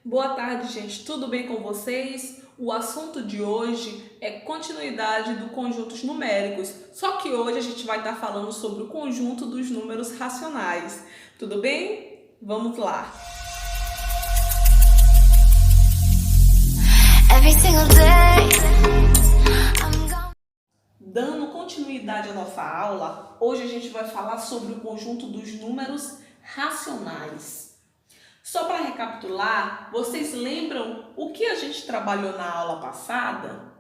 Boa tarde, gente. Tudo bem com vocês? O assunto de hoje é continuidade do conjuntos numéricos. Só que hoje a gente vai estar falando sobre o conjunto dos números racionais. Tudo bem? Vamos lá. Every single day, Dando continuidade à nossa aula, hoje a gente vai falar sobre o conjunto dos números racionais. Só para recapitular, vocês lembram o que a gente trabalhou na aula passada?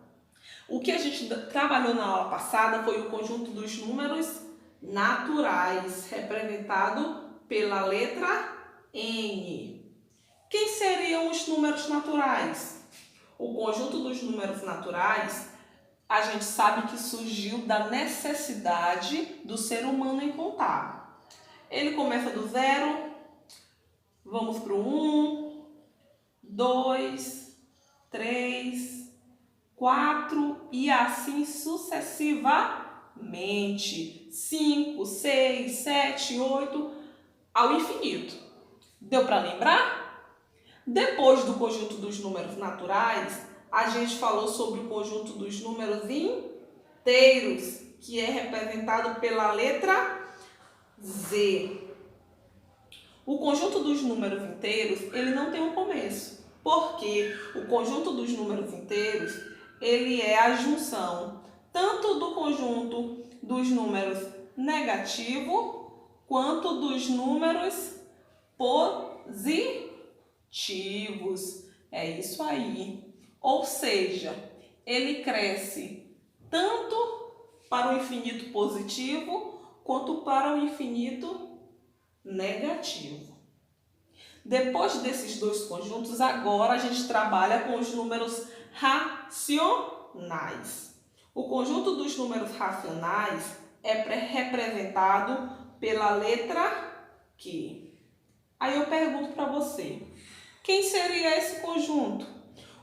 O que a gente trabalhou na aula passada foi o conjunto dos números naturais, representado pela letra N. Quem seriam os números naturais? O conjunto dos números naturais, a gente sabe que surgiu da necessidade do ser humano em contar. Ele começa do zero. Vamos para o 1, 2, 3, 4 e assim sucessivamente. 5, 6, 7, 8, ao infinito. Deu para lembrar? Depois do conjunto dos números naturais, a gente falou sobre o conjunto dos números inteiros, que é representado pela letra Z. O conjunto dos números inteiros, ele não tem um começo, porque o conjunto dos números inteiros, ele é a junção tanto do conjunto dos números negativos quanto dos números positivos. É isso aí. Ou seja, ele cresce tanto para o infinito positivo quanto para o infinito negativo. Depois desses dois conjuntos, agora a gente trabalha com os números racionais. O conjunto dos números racionais é representado pela letra Q. Aí eu pergunto para você, quem seria esse conjunto?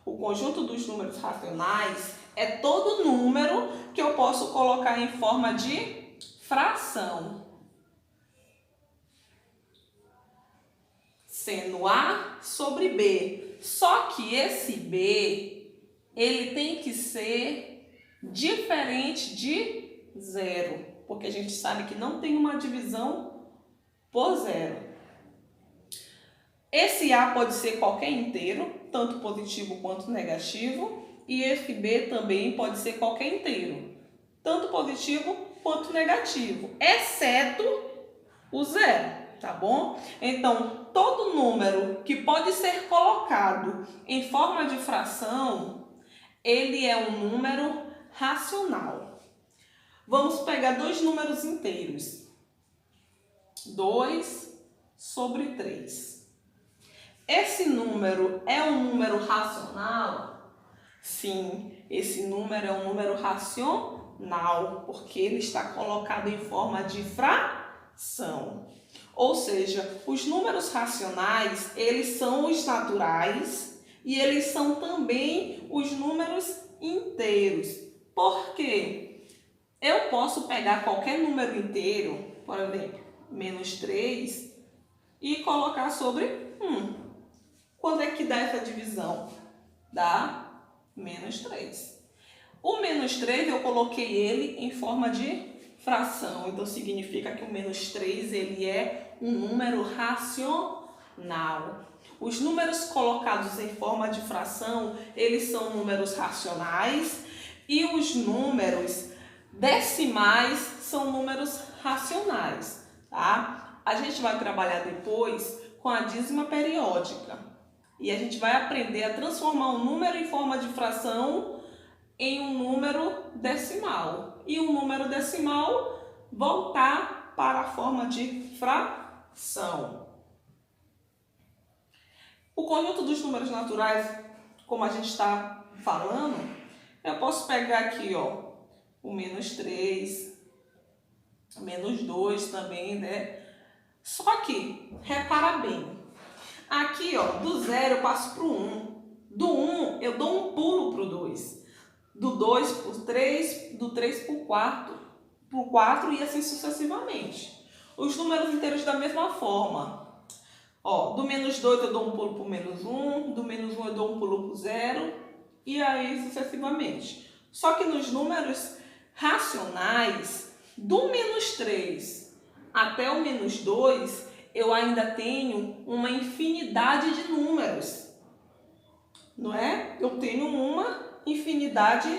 O conjunto dos números racionais é todo número que eu posso colocar em forma de fração, sendo A sobre B. Só que esse B, ele tem que ser diferente de zero, porque a gente sabe que não tem uma divisão por zero. Esse A pode ser qualquer inteiro, tanto positivo quanto negativo, e esse B também pode ser qualquer inteiro, tanto positivo quanto negativo, exceto o zero. Tá bom? Então, todo número que pode ser colocado em forma de fração, ele é um número racional. Vamos pegar dois números inteiros. 2 sobre 3. Esse número é um número racional? Sim, esse número é um número racional, porque ele está colocado em forma de fração. Ou seja, os números racionais, eles são os naturais e eles são também os números inteiros. Por quê? Eu posso pegar qualquer número inteiro, por exemplo, menos 3, e colocar sobre 1. Quando é que dá essa divisão? Dá menos 3. O menos 3 eu coloquei ele em forma de fração, então significa que o menos 3 ele é um número racional. Os números colocados em forma de fração, eles são números racionais e os números decimais são números racionais, tá? A gente vai trabalhar depois com a dízima periódica e a gente vai aprender a transformar um número em forma de fração em um número decimal e um número decimal voltar para a forma de fração. O conjunto dos números naturais, como a gente está falando, eu posso pegar aqui, ó, o menos 3, menos 2 também, né? Só que, repara bem, aqui, ó, do 0 eu passo para o 1, do 1 eu dou um pulo para o 2, do 2 para o 3, do 3 para o 4 e assim sucessivamente. Os números inteiros da mesma forma. Ó, do menos 2 eu dou um pulo pro menos 1, do menos 1 eu dou um pulo pro 0, e aí sucessivamente. Só que nos números racionais, do menos 3 até o menos 2, eu ainda tenho uma infinidade de números, não é? Eu tenho uma infinidade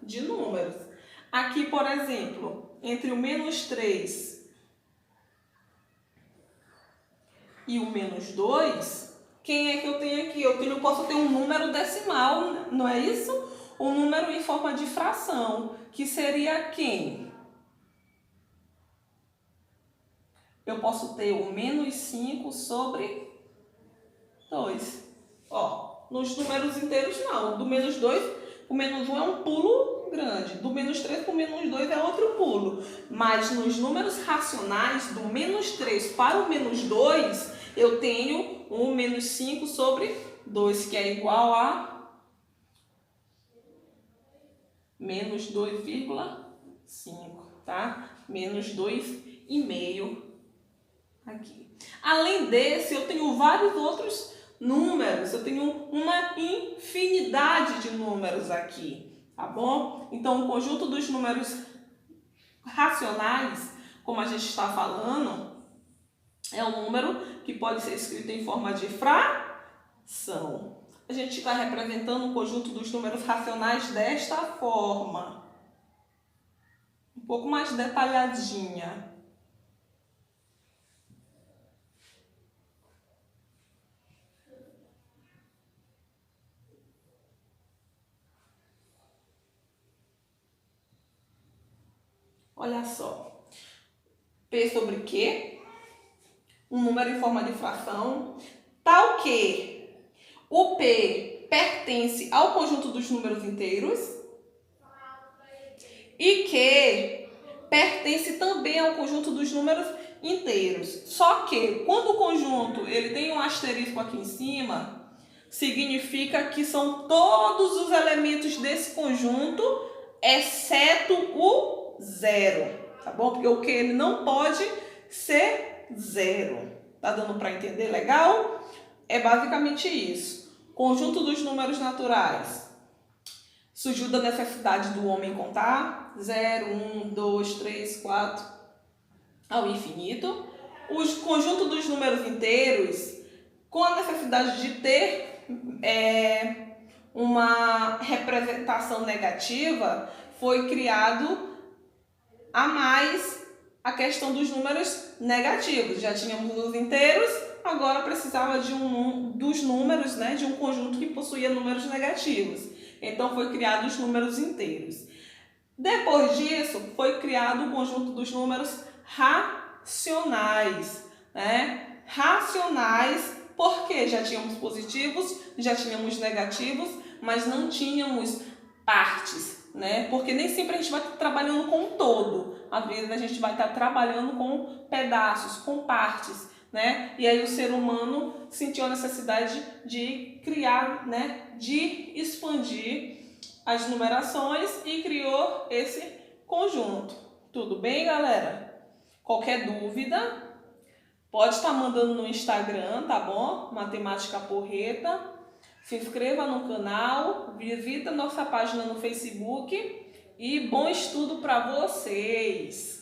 de números. Aqui, por exemplo, entre o menos 3 e o menos 2, quem é que eu tenho aqui? Eu posso ter um número decimal, não é isso? Um número em forma de fração, que seria quem? Eu posso ter o menos 5 sobre 2. Ó, nos números inteiros não. Do menos 2 para o menos 1 é um pulo grande. Do menos 3 para o menos 2 é outro pulo. Mas nos números racionais, do menos 3 para o menos 2, eu tenho um menos 5 sobre 2, que é igual a menos 2,5, tá? Menos 2,5 aqui. Além desse, eu tenho vários outros números, eu tenho uma infinidade de números aqui, tá bom? Então, o conjunto dos números racionais, como a gente está falando, é um número que pode ser escrito em forma de fração. A gente está representando o conjunto dos números racionais desta forma, um pouco mais detalhadinha. Olha só, P sobre Q, um número em forma de fração, tal que o P pertence ao conjunto dos números inteiros e Q pertence também ao conjunto dos números inteiros. Só que quando o conjunto ele tem um asterisco aqui em cima, significa que são todos os elementos desse conjunto, exceto o 0, tá bom? Porque o que ele não pode ser 0. Tá dando para entender legal? É basicamente isso. Conjunto dos números naturais. Surgiu da necessidade do homem contar 0, 1, 2, 3, 4 ao infinito. O conjunto dos números inteiros, com a necessidade de ter uma representação negativa, foi criado a mais a questão dos números negativos. Já tínhamos os inteiros, agora precisava de dos números, né, de um conjunto que possuía números negativos. Então foi criado os números inteiros. Depois disso, foi criado o conjunto dos números racionais, né? Racionais porque já tínhamos positivos, já tínhamos negativos, mas não tínhamos partes, né? Porque nem sempre a gente vai estar trabalhando com um todo. Às vezes a gente vai estar trabalhando com pedaços, com partes, né? E aí o ser humano sentiu a necessidade de criar, né? De expandir as numerações e criou esse conjunto. Tudo bem, galera? Qualquer dúvida, pode estar mandando no Instagram, tá bom? Matemática Porreta. Se inscreva no canal, visita nossa página no Facebook e bom estudo para vocês!